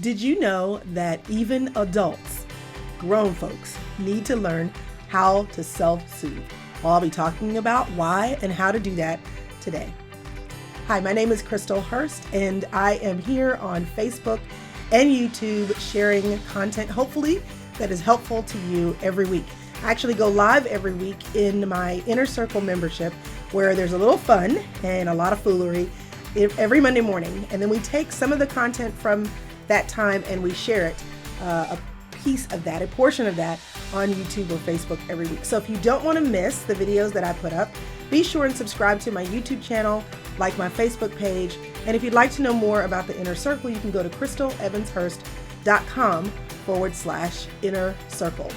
Did you know that even adults, grown folks, need to learn how to self-soothe? Well, I'll be talking about why and how to do that today. Hi, my name is Crystal Hurst, and I am here on Facebook and YouTube sharing content, hopefully, that is helpful to you every week. I actually go live every week in my Inner Circle membership where there's a little fun and a lot of foolery every Monday morning. And then we take some of the content from that time and we share it, a piece of that, a portion of that on YouTube or Facebook every week. So if you don't want to miss the videos that I put up, be sure and subscribe to my YouTube channel, like my Facebook page. And if you'd like to know more about the Inner Circle, you can go to crystalevanshurst.com/inner circle.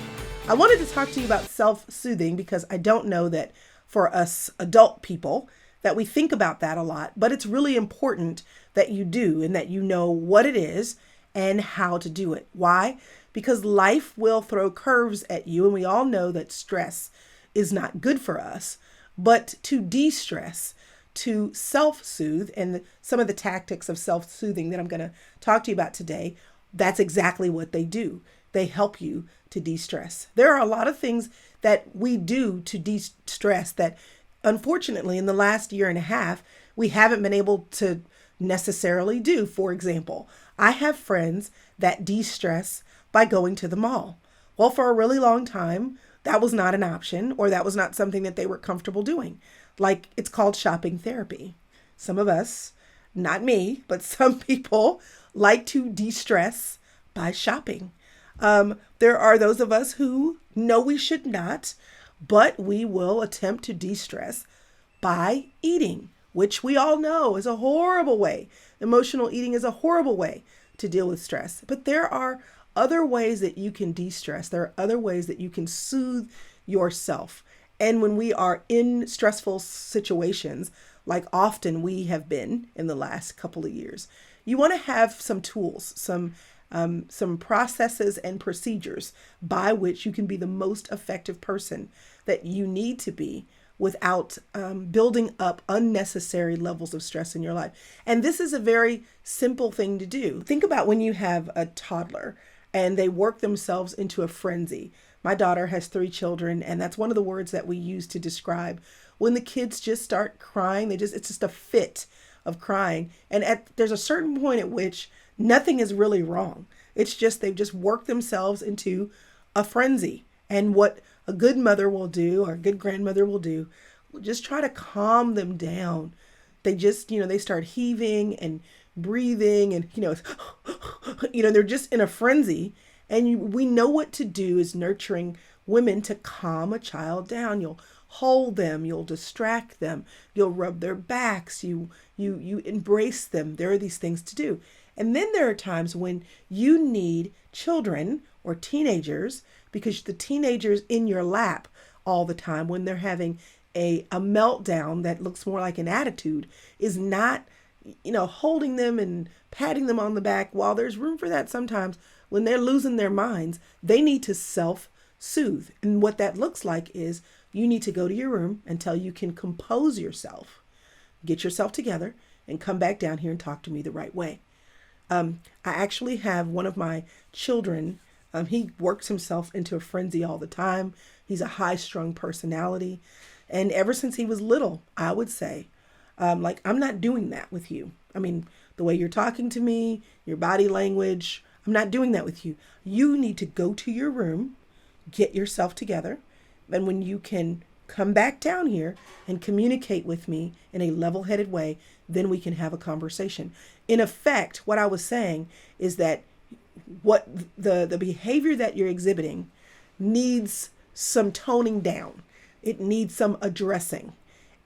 I wanted to talk to you about self-soothing because I don't know that for us adult people that we think about that a lot, but it's really important that you do and that you know what it is and how to do it. Why? Because life will throw curves at you, and we all know that stress is not good for us. But to de-stress, to self-soothe, and some of the tactics of self-soothing that I'm going to talk to you about today, that's exactly what they do. They help you to de-stress. There are a lot of things that we do to de-stress that, unfortunately, in the last year and a half, we haven't been able to necessarily do. For example, I have friends that de-stress by going to the mall. Well, for a really long time, that was not an option, or that was not something that they were comfortable doing. Like, it's called shopping therapy. Some of us, not me, but some people like to de-stress by shopping. There are those of us who know we should not, but we will attempt to de-stress by eating, which we all know is a horrible way. Emotional eating is a horrible way to deal with stress. But there are other ways that you can de-stress. There are other ways that you can soothe yourself. And when we are in stressful situations, like often we have been in the last couple of years, you want to have some tools, some processes and procedures by which you can be the most effective person that you need to be without building up unnecessary levels of stress in your life. And this is a very simple thing to do. Think about when you have a toddler and they work themselves into a frenzy. My daughter has 3 children, and that's one of the words that we use to describe when the kids just start crying. It's just a fit of crying. And there's a certain point at which nothing is really wrong. It's just they've just worked themselves into a frenzy. And what a good mother will do, or a good grandmother will do, just try to calm them down. They just, they start heaving and breathing and, they're just in a frenzy. And we know what to do as nurturing women to calm a child down. You'll hold them, you'll distract them, you'll rub their backs, you embrace them. There are these things to do. And then there are times when you need children or teenagers, because the teenagers in your lap all the time, when they're having a meltdown that looks more like an attitude, is not, holding them and patting them on the back. While there's room for that sometimes, when they're losing their minds, they need to self-soothe. And what that looks like is you need to go to your room until you can compose yourself, get yourself together, and come back down here and talk to me the right way. I actually have one of my children, he works himself into a frenzy all the time. He's a high-strung personality. And ever since he was little, I would say, I'm not doing that with you. I mean, the way you're talking to me, your body language, I'm not doing that with you. You need to go to your room, get yourself together, and when you can come back down here and communicate with me in a level-headed way, then we can have a conversation. In effect, what I was saying is that what the behavior that you're exhibiting needs some toning down. It needs some addressing.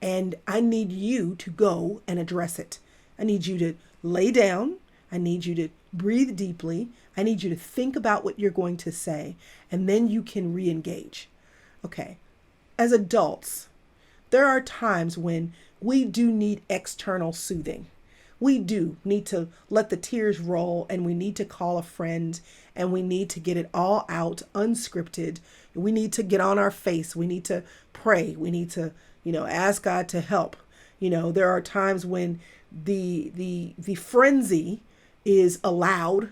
And I need you to go and address it. I need you to lay down. I need you to breathe deeply. I need you to think about what you're going to say, and then you can re-engage. Okay. As adults, there are times when we do need external soothing. We do need to let the tears roll, and we need to call a friend, and we need to get it all out unscripted. We need to get on our face. We need to pray. We need to, ask God to help. There are times when the frenzy is allowed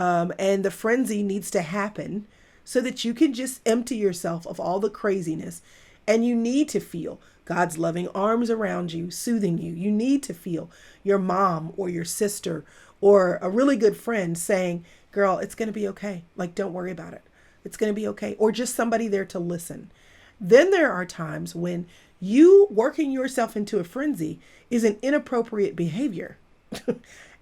And the frenzy needs to happen so that you can just empty yourself of all the craziness. And you need to feel God's loving arms around you, soothing you. You need to feel your mom or your sister or a really good friend saying, girl, it's going to be okay. Like, don't worry about it. It's going to be okay. Or just somebody there to listen. Then there are times when you working yourself into a frenzy is an inappropriate behavior.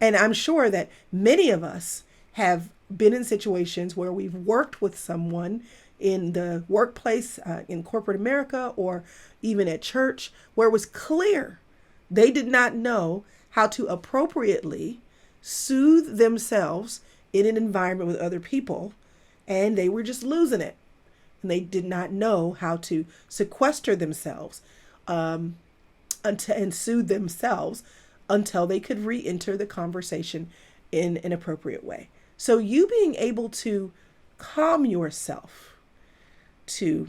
And I'm sure that many of us have been in situations where we've worked with someone in the workplace, in corporate America, or even at church, where it was clear they did not know how to appropriately soothe themselves in an environment with other people, and they were just losing it. And they did not know how to sequester themselves and soothe themselves until they could re-enter the conversation in an appropriate way. So you being able to calm yourself, to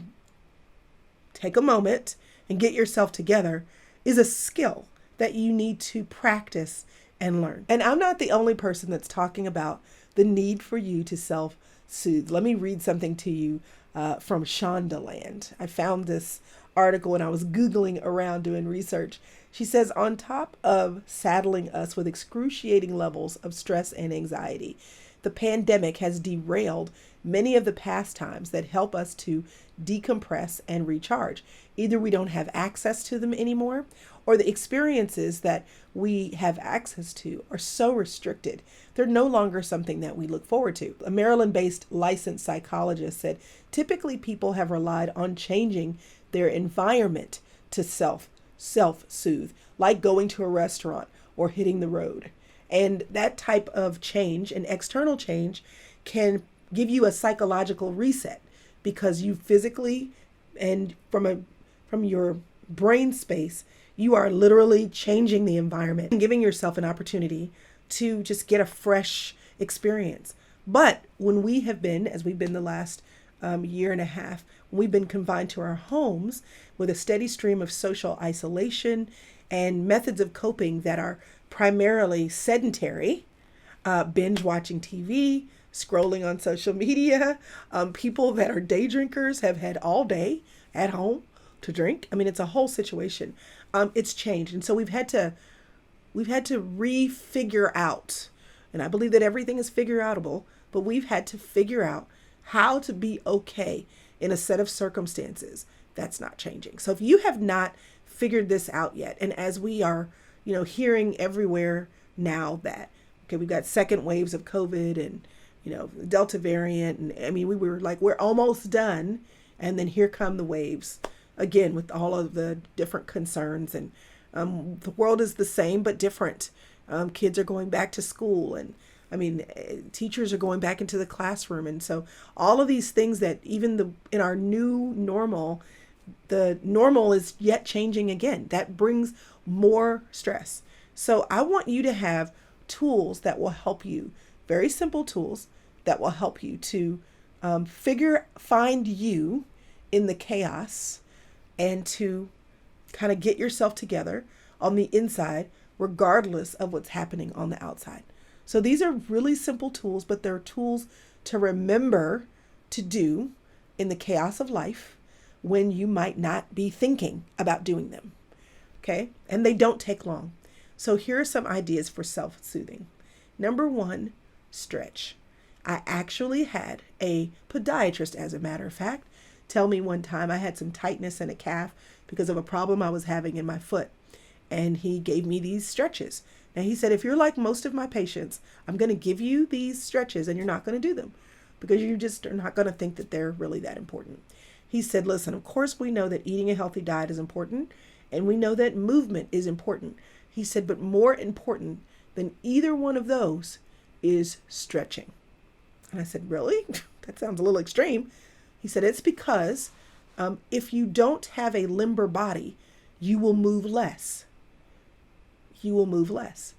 take a moment and get yourself together, is a skill that you need to practice and learn. And I'm not the only person that's talking about the need for you to self-soothe. Let me read something to you from Shondaland. I found this article when I was Googling around doing research. She says, on top of saddling us with excruciating levels of stress and anxiety, the pandemic has derailed many of the pastimes that help us to decompress and recharge. Either we don't have access to them anymore, or the experiences that we have access to are so restricted, they're no longer something that we look forward to. A Maryland-based licensed psychologist said, typically people have relied on changing their environment to self-soothe, like going to a restaurant or hitting the road. And that type of change, an external change, can give you a psychological reset because you physically and from your brain space, you are literally changing the environment and giving yourself an opportunity to just get a fresh experience. But when we have been, as we've been the last year and a half, we've been confined to our homes with a steady stream of social isolation and methods of coping that are primarily sedentary, binge watching TV, scrolling on social media. People that are day drinkers have had all day at home to drink. I mean, it's a whole situation. It's changed. And so we've had to refigure out, and I believe that everything is figure outable, but we've had to figure out how to be okay in a set of circumstances that's not changing. So if you have not figured this out yet, and as we are, hearing everywhere now that, okay, we've got second waves of COVID and, the Delta variant. And I mean, we were like, we're almost done. And then here come the waves again with all of the different concerns. And the world is the same, but different. Kids are going back to school, and teachers are going back into the classroom. And so all of these things that even in our new normal, the normal is yet changing again. That brings more stress. So I want you to have tools that will help you, very simple tools that will help you to find you in the chaos and to kind of get yourself together on the inside, regardless of what's happening on the outside. So these are really simple tools, but they're tools to remember to do in the chaos of life when you might not be thinking about doing them. Okay? And they don't take long. So here are some ideas for self-soothing. Number one, stretch. I actually had a podiatrist, as a matter of fact, tell me one time I had some tightness in a calf because of a problem I was having in my foot. And he gave me these stretches. Now he said, if you're like most of my patients, I'm going to give you these stretches and you're not going to do them because you just are not going to think that they're really that important. He said, listen, of course we know that eating a healthy diet is important and we know that movement is important. He said, but more important than either one of those is stretching. And I said, really? That sounds a little extreme. He said, it's because if you don't have a limber body, you will move less. You will move less.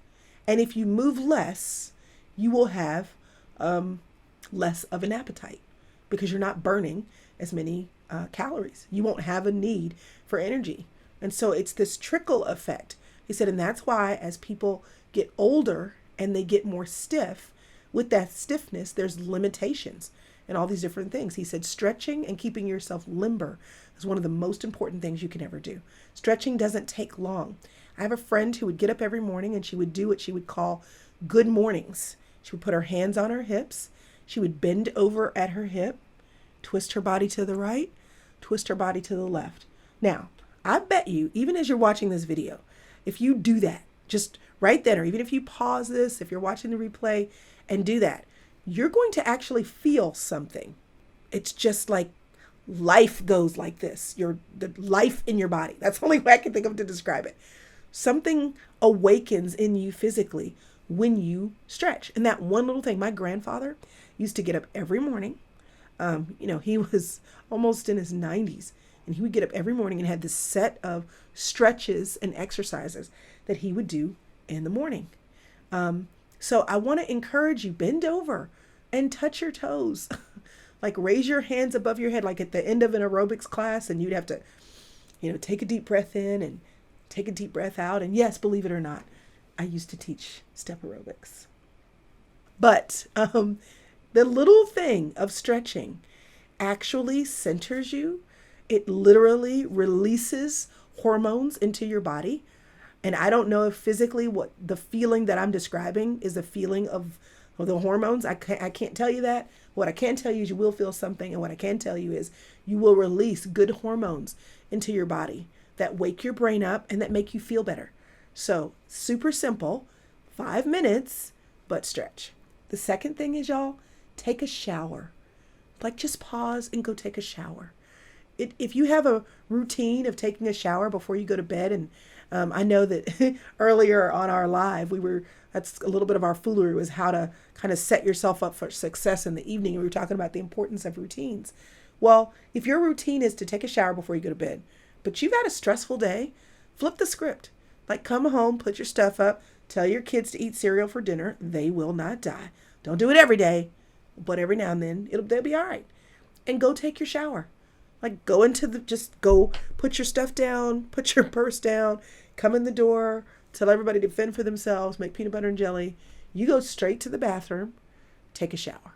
And if you move less, you will have less of an appetite because you're not burning as many calories. You won't have a need for energy. And so it's this trickle effect. He said, and that's why as people get older and they get more stiff, with that stiffness, there's limitations and all these different things. He said stretching and keeping yourself limber is one of the most important things you can ever do. Stretching doesn't take long. I have a friend who would get up every morning and she would do what she would call good mornings. She would put her hands on her hips. She would bend over at her hip, twist her body to the right, twist her body to the left. Now, I bet you, even as you're watching this video, if you do that, just right then, or even if you pause this, if you're watching the replay and do that, you're going to actually feel something. It's just like life goes like this. The life in your body. That's the only way I can think of to describe it. Something awakens in you physically when you stretch. And that one little thing, my grandfather used to get up every morning. He was almost in his 90s, and he would get up every morning and had this set of stretches and exercises that he would do in the morning. So I want to encourage you, bend over and touch your toes. Like raise your hands above your head, like at the end of an aerobics class, and you'd have to, take a deep breath in and take a deep breath out. And yes, believe it or not, I used to teach step aerobics. But the little thing of stretching actually centers you. It literally releases hormones into your body. And I don't know if physically what the feeling that I'm describing is a feeling of the hormones. I can't tell you that. What I can tell you is you will feel something. And what I can tell you is you will release good hormones into your body that wake your brain up and that make you feel better. So super simple, 5 minutes, but stretch. The second thing is, y'all, take a shower. Like just pause and go take a shower. If you have a routine of taking a shower before you go to bed, and I know that earlier on our live, that's a little bit of our foolery, was how to kind of set yourself up for success in the evening. We were talking about the importance of routines. Well, if your routine is to take a shower before you go to bed, but you've had a stressful day, flip the script. Like come home, put your stuff up, tell your kids to eat cereal for dinner. They will not die. Don't do it every day, but every now and then they'll be all right. And go take your shower. Like just go put your stuff down, put your purse down, come in the door, tell everybody to fend for themselves, make peanut butter and jelly. You go straight to the bathroom, take a shower.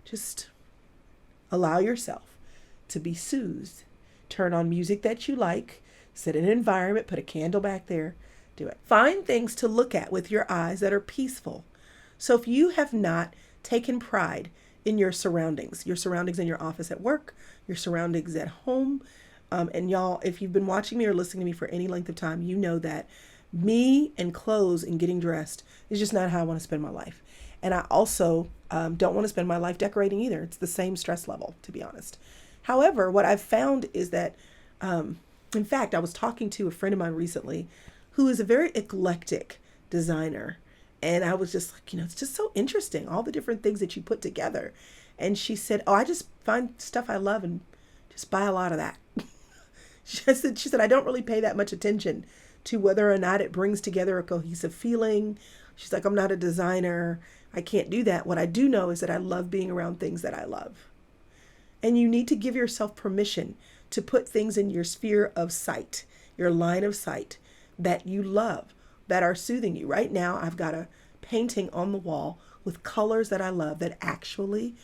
Just allow yourself to be soothed. Turn on music that you like, set an environment, put a candle back there, do it. Find things to look at with your eyes that are peaceful. So if you have not taken pride in your surroundings in your office at work, your surroundings at home. And y'all, if you've been watching me or listening to me for any length of time, you know that me and clothes and getting dressed is just not how I want to spend my life. And I also don't want to spend my life decorating either. It's the same stress level, to be honest. However, what I've found is that, in fact, I was talking to a friend of mine recently who is a very eclectic designer. And I was just like, it's just so interesting, all the different things that you put together. And she said, I just find stuff I love and just buy a lot of that. She said, I don't really pay that much attention to whether or not it brings together a cohesive feeling. She's like, I'm not a designer. I can't do that. What I do know is that I love being around things that I love. And you need to give yourself permission to put things in your sphere of sight, your line of sight that you love, that are soothing you. Right now, I've got a painting on the wall with colors that I love that actually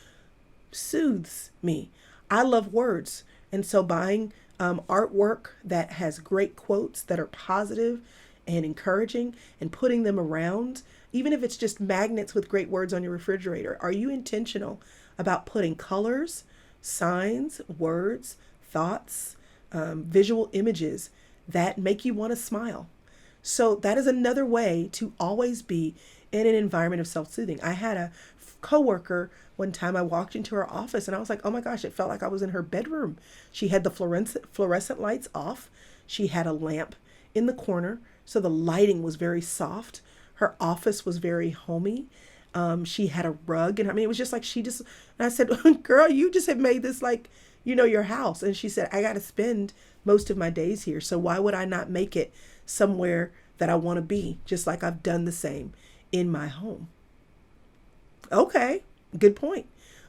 soothes me. I love words. And so buying artwork that has great quotes that are positive and encouraging and putting them around, even if it's just magnets with great words on your refrigerator. Are you intentional about putting colors, signs, words, thoughts, visual images that make you want to smile? So that is another way to always be in an environment of self-soothing. I had a coworker one time. I walked into her office and I was like, oh my gosh, it felt like I was in her bedroom. She had the fluorescent lights off. She had a lamp in the corner, so the lighting was very soft. Her office was very homey. She had a rug, and it was just like and I said, girl, you just have made this like, your house. And she said, I got to spend most of my days here, so why would I not make it somewhere that I want to be, just like I've done the same in my home? Okay, good point.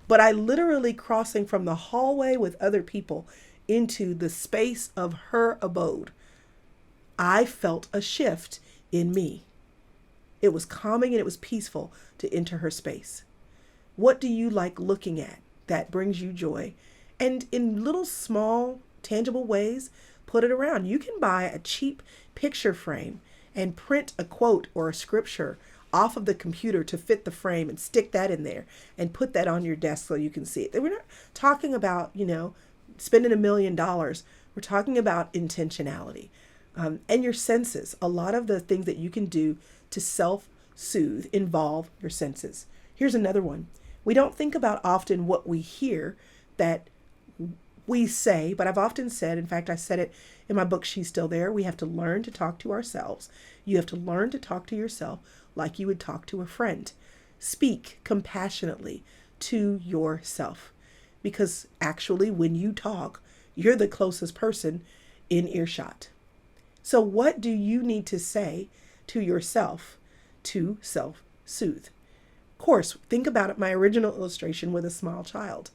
But I literally crossing from the hallway with other people into the space of her abode, I felt a shift in me. It was calming and it was peaceful to enter her space. What do you like looking at that brings you joy? And in little, small, tangible ways, put it around. You can buy a cheap picture frame and print a quote or a scripture off of the computer to fit the frame and stick that in there and put that on your desk so you can see it. We're not talking about, spending $1 million. We're talking about intentionality and your senses. A lot of the things that you can do to self-soothe involve your senses. Here's another one. We don't think about often what we hear that we say, but I've often said, in fact, I said it in my book, She's Still There, we have to learn to talk to ourselves. You have to learn to talk to yourself like you would talk to a friend. Speak compassionately to yourself, because actually when you talk, you're the closest person in earshot. So what do you need to say to yourself to self-soothe? Of course, think about it, my original illustration with a small child.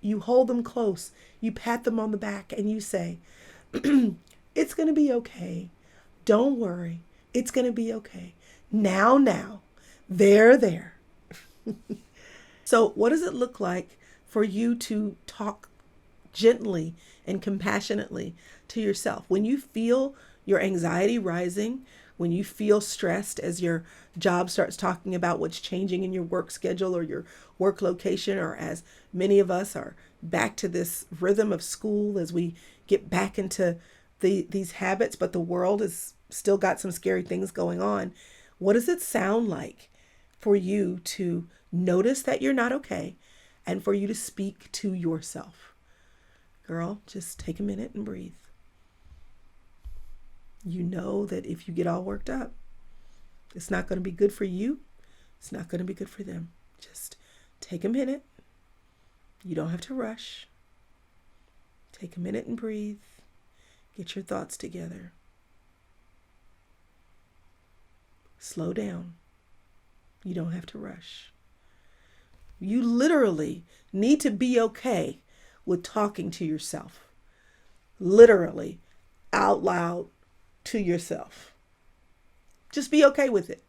You hold them close, you pat them on the back, and you say, it's going to be okay. Don't worry. It's going to be okay. Now, there. So what does it look like for you to talk gently and compassionately to yourself? When you feel your anxiety rising, when you feel stressed as your job starts talking about what's changing in your work schedule or your work location, or as many of us are back to this rhythm of school as we get back into these habits, but the world has still got some scary things going on. What does it sound like for you to notice that you're not okay and for you to speak to yourself? Girl, just take a minute and breathe. You know that if you get all worked up, it's not going to be good for you. It's not going to be good for them. Just take a minute. You don't have to rush. Take a minute and breathe. Get your thoughts together. Slow down. You don't have to rush. You literally need to be okay with talking to yourself. Literally, out loud to yourself. Just be okay with it.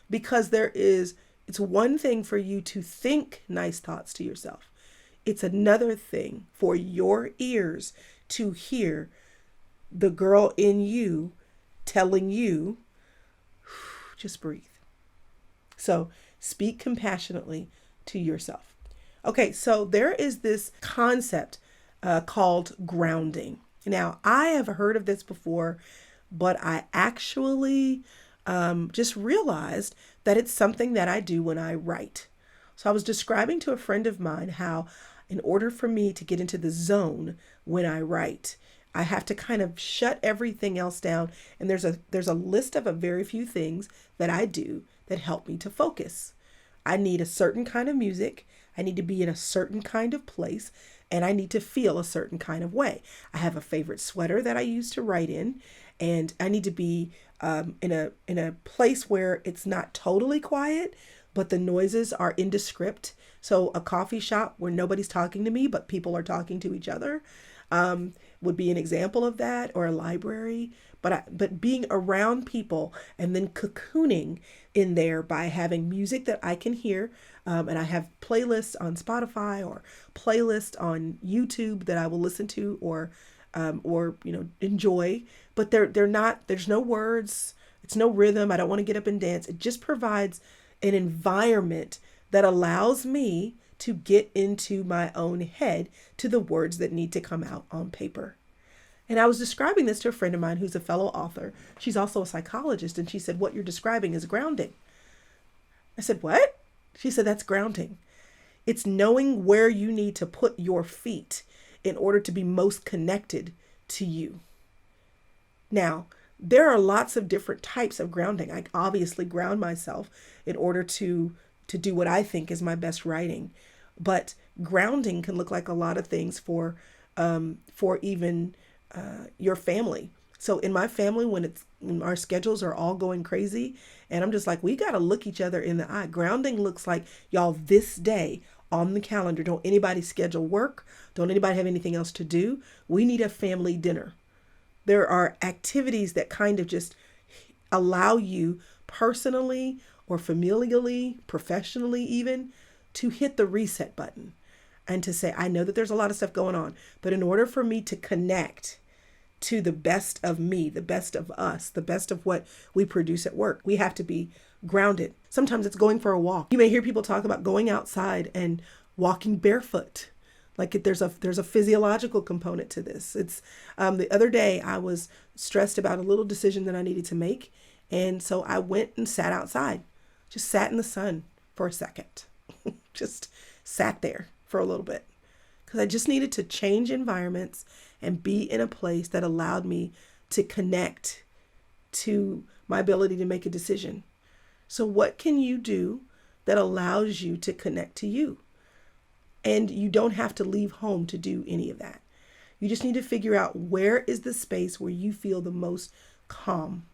Because it's one thing for you to think nice thoughts to yourself. It's another thing for your ears to hear the girl in you telling you, just breathe. So speak compassionately to yourself. Okay, so there is this concept called grounding. Now, I have heard of this before, but I actually just realized that it's something that I do when I write. So I was describing to a friend of mine how in order for me to get into the zone when I write, I have to kind of shut everything else down. And there's a list of a very few things that I do that help me to focus. I need a certain kind of music. I need to be in a certain kind of place, and I need to feel a certain kind of way. I have a favorite sweater that I use to write in, and I need to be in a place where it's not totally quiet, but the noises are indescript. So a coffee shop where nobody's talking to me, but people are talking to each other would be an example of that, or a library. But being around people and then cocooning in there by having music that I can hear. And I have playlists on Spotify or playlists on YouTube that I will listen to or enjoy. But there's no words. It's no rhythm. I don't want to get up and dance. It just provides an environment that allows me to get into my own head to the words that need to come out on paper. And I was describing this to a friend of mine who's a fellow author. She's also a psychologist. And she said, what you're describing is grounding. I said, what? She said, that's grounding. It's knowing where you need to put your feet in order to be most connected to you. Now, there are lots of different types of grounding. I obviously ground myself in order to do what I think is my best writing. But grounding can look like a lot of things for even your family. So in my family, when our schedules are all going crazy, and I'm just like, we got to look each other in the eye. Grounding looks like, y'all, this day on the calendar, don't anybody schedule work. Don't anybody have anything else to do. We need a family dinner. There are activities that kind of just allow you personally or familially, professionally even, to hit the reset button and to say, I know that there's a lot of stuff going on, but in order for me to connect to the best of me, the best of us, the best of what we produce at work, we have to be grounded. Sometimes it's going for a walk. You may hear people talk about going outside and walking barefoot. Like there's a physiological component to this. It's the other day I was stressed about a little decision that I needed to make. And so I went and sat outside, just sat in the sun for a second, just sat there for a little bit because I just needed to change environments and be in a place that allowed me to connect to my ability to make a decision. So what can you do that allows you to connect to you? And you don't have to leave home to do any of that. You just need to figure out where is the space where you feel the most calm.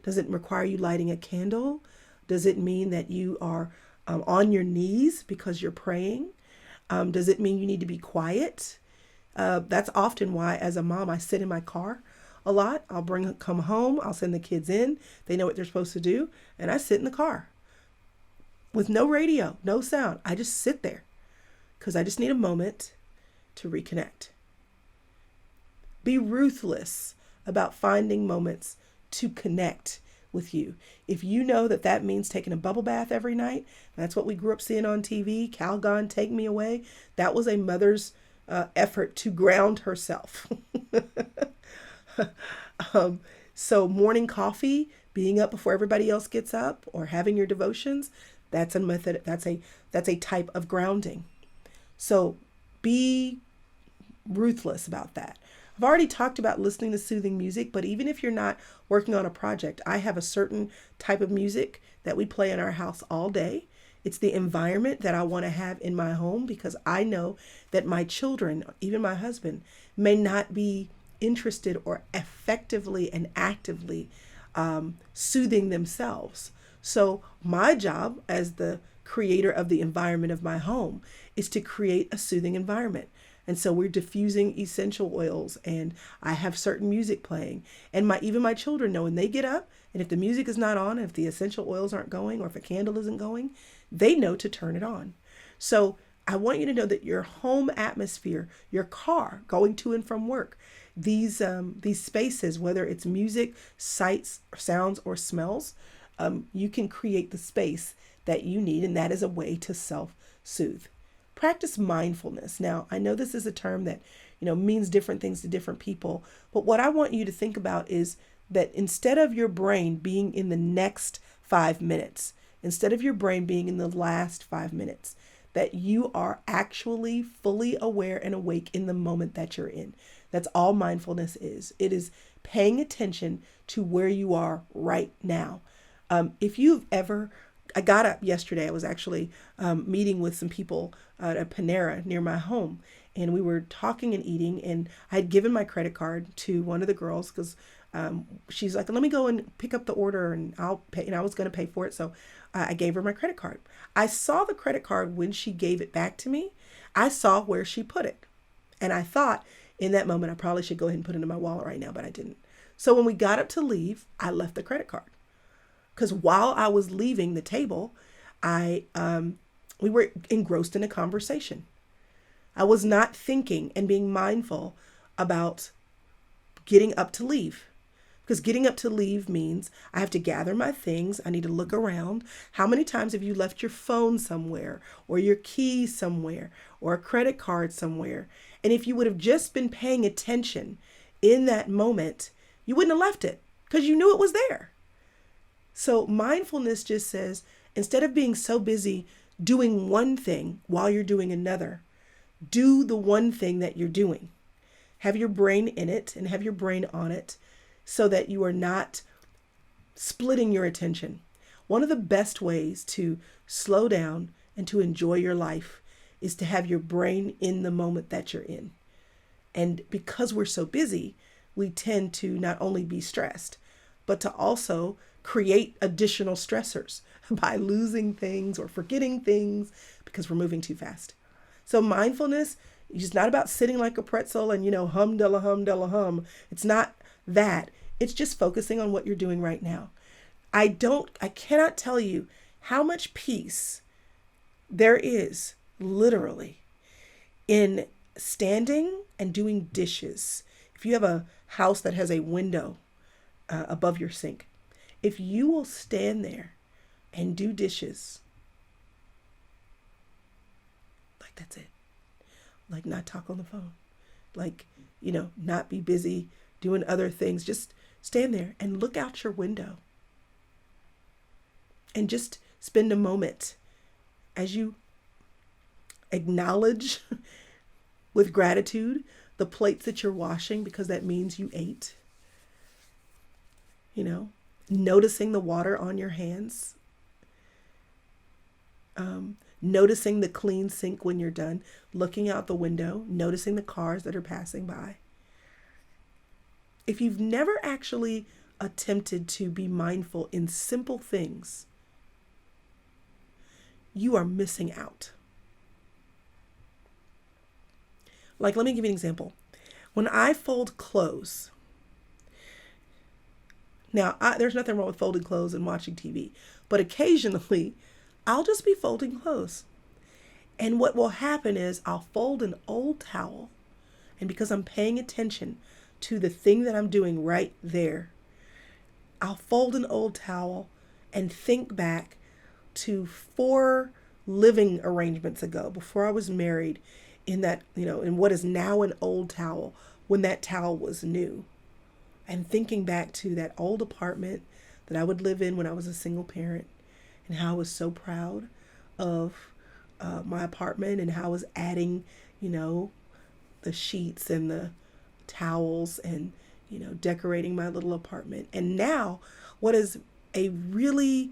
Does it require you lighting a candle? Does it mean that you are on your knees because you're praying? Does it mean you need to be quiet? That's often why, as a mom, I sit in my car a lot. I'll come home, I'll send the kids in. They know what they're supposed to do. And I sit in the car with no radio, no sound. I just sit there because I just need a moment to reconnect. Be ruthless about finding moments to connect with you. If you know that that means taking a bubble bath every night, that's what we grew up seeing on TV, Calgon, Take Me Away. That was a mother's effort to ground herself. So morning coffee, being up before everybody else gets up, or having your devotions, that's a method. That's a type of grounding. So be ruthless about that. I've already talked about listening to soothing music, but even if you're not working on a project, I have a certain type of music that we play in our house all day. It's the environment that I want to have in my home because I know that my children, even my husband, may not be interested or effectively and actively soothing themselves. So my job as the creator of the environment of my home is to create a soothing environment. And so we're diffusing essential oils and I have certain music playing. And even my children know when they get up and if the music is not on, if the essential oils aren't going or if a candle isn't going, they know to turn it on. So I want you to know that your home atmosphere, your car going to and from work, these spaces, whether it's music, sights, sounds, or smells, you can create the space that you need. And that is a way to self-soothe. Practice mindfulness. Now, I know this is a term that, means different things to different people, but what I want you to think about is that instead of your brain being in the next 5 minutes, instead of your brain being in the last 5 minutes, that you are actually fully aware and awake in the moment that you're in. That's all mindfulness is. It is paying attention to where you are right now. If you've ever I got up yesterday. I was actually meeting with some people at a Panera near my home, and we were talking and eating, and I had given my credit card to one of the girls because she's like, let me go and pick up the order and I'll pay. And I was going to pay for it. So I gave her my credit card. I saw the credit card when she gave it back to me. I saw where she put it. And I thought in that moment, I probably should go ahead and put it in my wallet right now, but I didn't. So when we got up to leave, I left the credit card. Because while I was leaving the table, we were engrossed in a conversation. I was not thinking and being mindful about getting up to leave. Because getting up to leave means I have to gather my things. I need to look around. How many times have you left your phone somewhere or your keys somewhere or a credit card somewhere? And if you would have just been paying attention in that moment, you wouldn't have left it because you knew it was there. So mindfulness just says, instead of being so busy doing one thing while you're doing another, do the one thing that you're doing. Have your brain in it and have your brain on it so that you are not splitting your attention. One of the best ways to slow down and to enjoy your life is to have your brain in the moment that you're in. And because we're so busy, we tend to not only be stressed, but to also create additional stressors by losing things or forgetting things because we're moving too fast. So mindfulness is not about sitting like a pretzel and, hum, della, hum, della, hum. It's not that. It's just focusing on what you're doing right now. I cannot tell you how much peace there is literally in standing and doing dishes. If you have a house that has a window above your sink, if you will stand there and do dishes, like that's it. Like not talk on the phone, like, not be busy doing other things. Just stand there and look out your window and just spend a moment as you acknowledge with gratitude the plates that you're washing, because that means you ate. Noticing the water on your hands, noticing the clean sink when you're done, looking out the window, noticing the cars that are passing by. If you've never actually attempted to be mindful in simple things, you are missing out. Like, let me give you an example. When I fold clothes, now there's nothing wrong with folding clothes and watching TV, but occasionally I'll just be folding clothes. And what will happen is I'll fold an old towel, and because I'm paying attention to the thing that I'm doing right there, I'll fold an old towel and think back to 4 living arrangements ago, before I was married, in that, in what is now an old towel, when that towel was new. And thinking back to that old apartment that I would live in when I was a single parent, and how I was so proud of my apartment, and how I was adding, the sheets and the towels, and, decorating my little apartment. And now, what is a really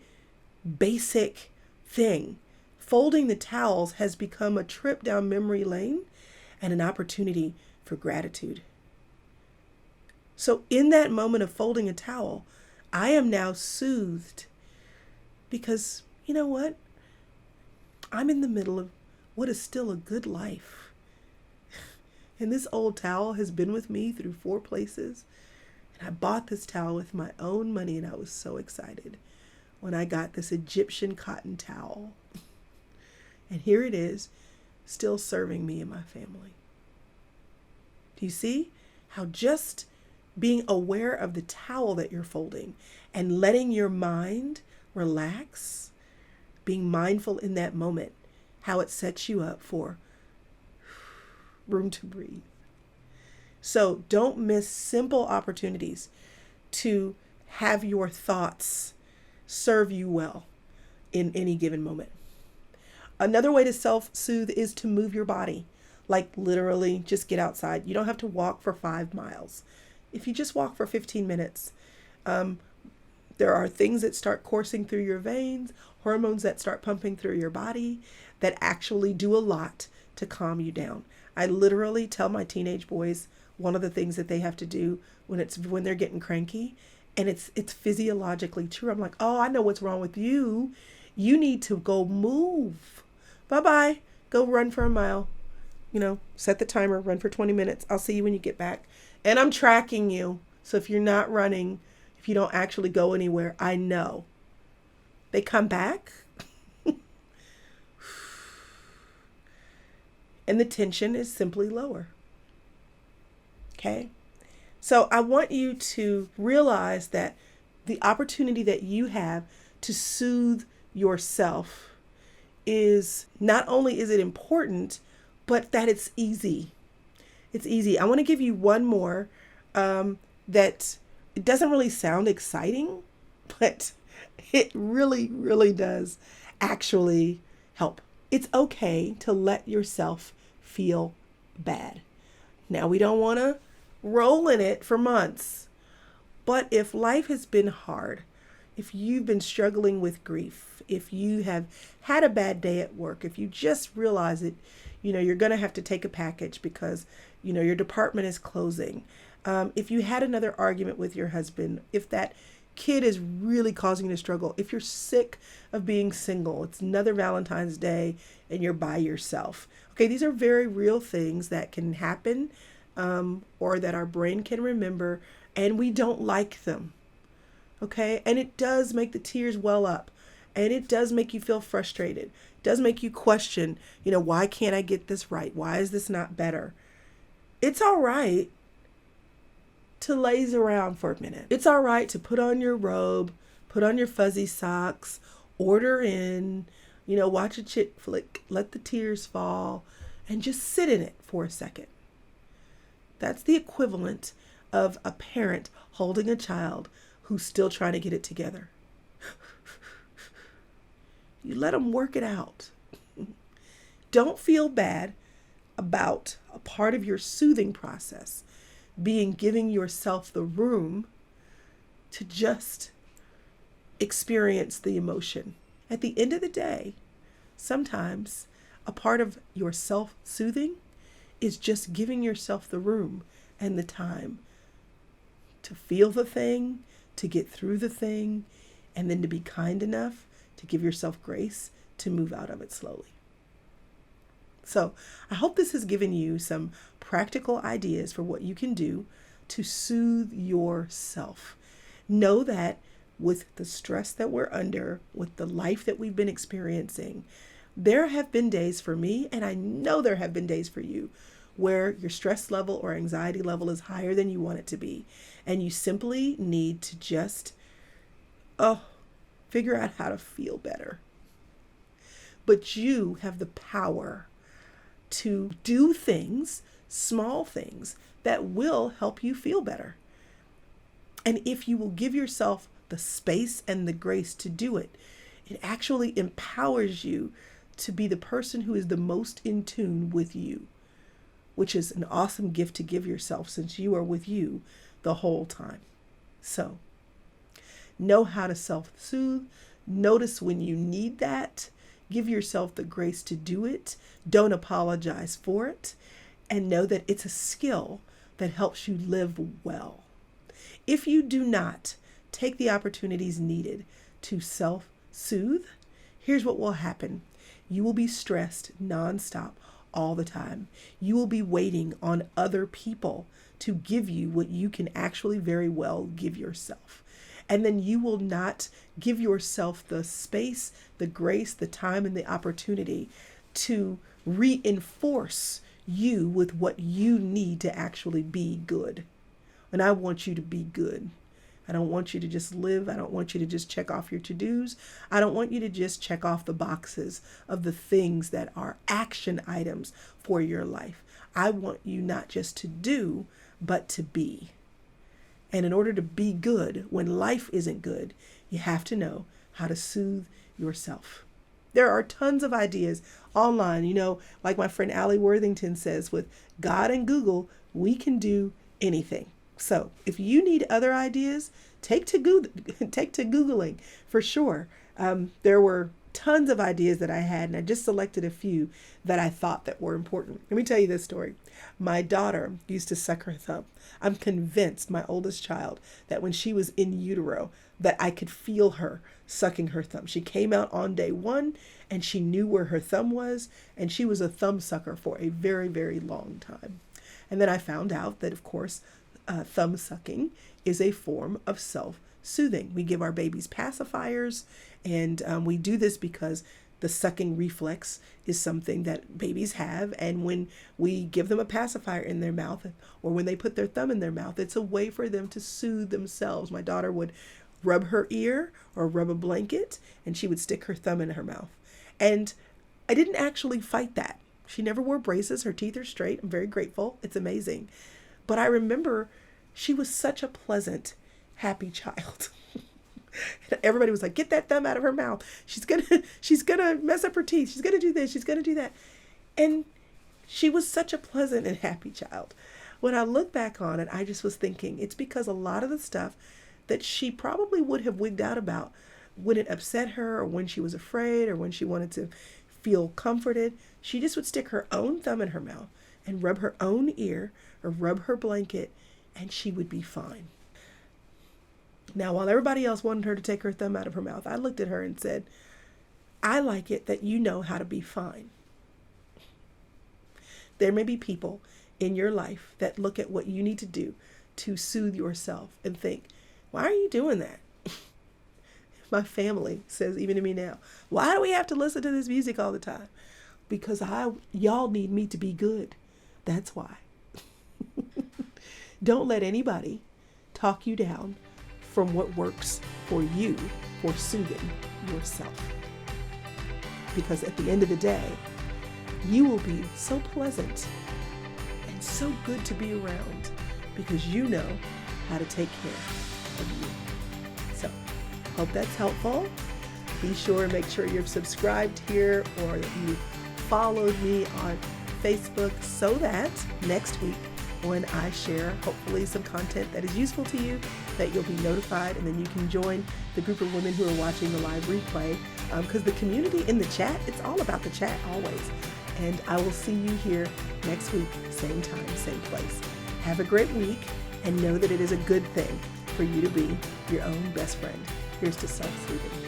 basic thing, folding the towels, has become a trip down memory lane and an opportunity for gratitude. So in that moment of folding a towel, I am now soothed, because you know what? I'm in the middle of what is still a good life. And this old towel has been with me through 4 places. And I bought this towel with my own money, and I was so excited when I got this Egyptian cotton towel. And here it is, still serving me and my family. Do you see how just being aware of the towel that you're folding and letting your mind relax, being mindful in that moment, how it sets you up for room to breathe? So don't miss simple opportunities to have your thoughts serve you well in any given moment. Another way to self-soothe is to move your body. Like literally just get outside. You don't have to walk for 5 miles. If you just walk for 15 minutes, there are things that start coursing through your veins, hormones that start pumping through your body, that actually do a lot to calm you down. I literally tell my teenage boys one of the things that they have to do when they're getting cranky, and it's physiologically true. I'm like, oh, I know what's wrong with you. You need to go move. Bye-bye. Go run for a mile. Set the timer, run for 20 minutes. I'll see you when you get back. And I'm tracking you. So if you're not running, if you don't actually go anywhere, I know. They come back. And the tension is simply lower. Okay? So I want you to realize that the opportunity that you have to soothe yourself is, not only is it important, but that it's easy. It's easy. I want to give you one more that it doesn't really sound exciting, but it really, really does actually help. It's okay to let yourself feel bad. Now, we don't want to roll in it for months, but if life has been hard, if you've been struggling with grief, if you have had a bad day at work, if you just realize it, you're going to have to take a package because, your department is closing. If you had another argument with your husband, if that kid is really causing you to struggle, if you're sick of being single, it's another Valentine's Day and you're by yourself. Okay, these are very real things that can happen, or that our brain can remember, and we don't like them. Okay. And it does make the tears well up, and it does make you feel frustrated. It does make you question, why can't I get this right? Why is this not better? It's all right to laze around for a minute. It's all right to put on your robe, put on your fuzzy socks, order in, watch a chick flick, let the tears fall, and just sit in it for a second. That's the equivalent of a parent holding a child who's still trying to get it together. You let them work it out. Don't feel bad about a part of your soothing process being giving yourself the room to just experience the emotion. At the end of the day, sometimes a part of your self-soothing is just giving yourself the room and the time to feel the thing, to get through the thing, and then to be kind enough to give yourself grace to move out of it slowly. So I hope this has given you some practical ideas for what you can do to soothe yourself. Know that with the stress that we're under, with the life that we've been experiencing, there have been days for me, and I know there have been days for you, where your stress level or anxiety level is higher than you want it to be. And you simply need to just, figure out how to feel better. But you have the power to do things, small things, that will help you feel better. And if you will give yourself the space and the grace to do it, it actually empowers you to be the person who is the most in tune with you, which is an awesome gift to give yourself since you are with you the whole time. So, know how to self-soothe. Notice when you need that. Give yourself the grace to do it. Don't apologize for it. And know that it's a skill that helps you live well. If you do not take the opportunities needed to self-soothe, here's what will happen. You will be stressed nonstop all the time. You will be waiting on other people to give you what you can actually very well give yourself. And then you will not give yourself the space, the grace, the time, and the opportunity to reinforce you with what you need to actually be good. And I want you to be good. I don't want you to just live. I don't want you to just check off your to-dos. I don't want you to just check off the boxes of the things that are action items for your life. I want you not just to do, but to be. And in order to be good when life isn't good, you have to know how to soothe yourself. There are tons of ideas online, like my friend Allie Worthington says, with God and Google, we can do anything. So if you need other ideas, take to Googling for sure. There were tons of ideas that I had, and I just selected a few that I thought that were important. Let me tell you this story. My daughter used to suck her thumb. I'm convinced, my oldest child, that when she was in utero, that I could feel her sucking her thumb. She came out on day one, and she knew where her thumb was, and she was a thumb sucker for a very, very long time. And then I found out that, of course, thumb sucking is a form of self-soothing. We give our babies pacifiers, and we do this because the sucking reflex is something that babies have, and when we give them a pacifier in their mouth, or when they put their thumb in their mouth, it's a way for them to soothe themselves. My daughter would rub her ear or rub a blanket, and she would stick her thumb in her mouth. And I didn't actually fight that. She never wore braces. Her teeth are straight. I'm very grateful. It's amazing. But I remember she was such a pleasant, happy child. Everybody was like, get that thumb out of her mouth. She's gonna mess up her teeth. She's gonna do this. She's gonna do that. And she was such a pleasant and happy child. When I look back on it, I just was thinking it's because a lot of the stuff that she probably would have wigged out about when it upset her, or when she was afraid, or when she wanted to feel comforted, she just would stick her own thumb in her mouth and rub her own ear or rub her blanket, and she would be fine. Now, while everybody else wanted her to take her thumb out of her mouth, I looked at her and said, I like it that you know how to be fine. There may be people in your life that look at what you need to do to soothe yourself and think, why are you doing that? My family says even to me now, why do we have to listen to this music all the time? Because y'all need me to be good. That's why. Don't let anybody talk you down from what works for you for soothing yourself. Because at the end of the day, you will be so pleasant and so good to be around because you know how to take care of you. So, hope that's helpful. Be sure and make sure you're subscribed here or that you followed me on Facebook so that next week when I share hopefully some content that is useful to you, that you'll be notified and then you can join the group of women who are watching the live replay because the community in the chat, it's all about the chat always. And I will see you here next week, same time, same place. Have a great week and know that it is a good thing for you to be your own best friend. Here's to self-soothing.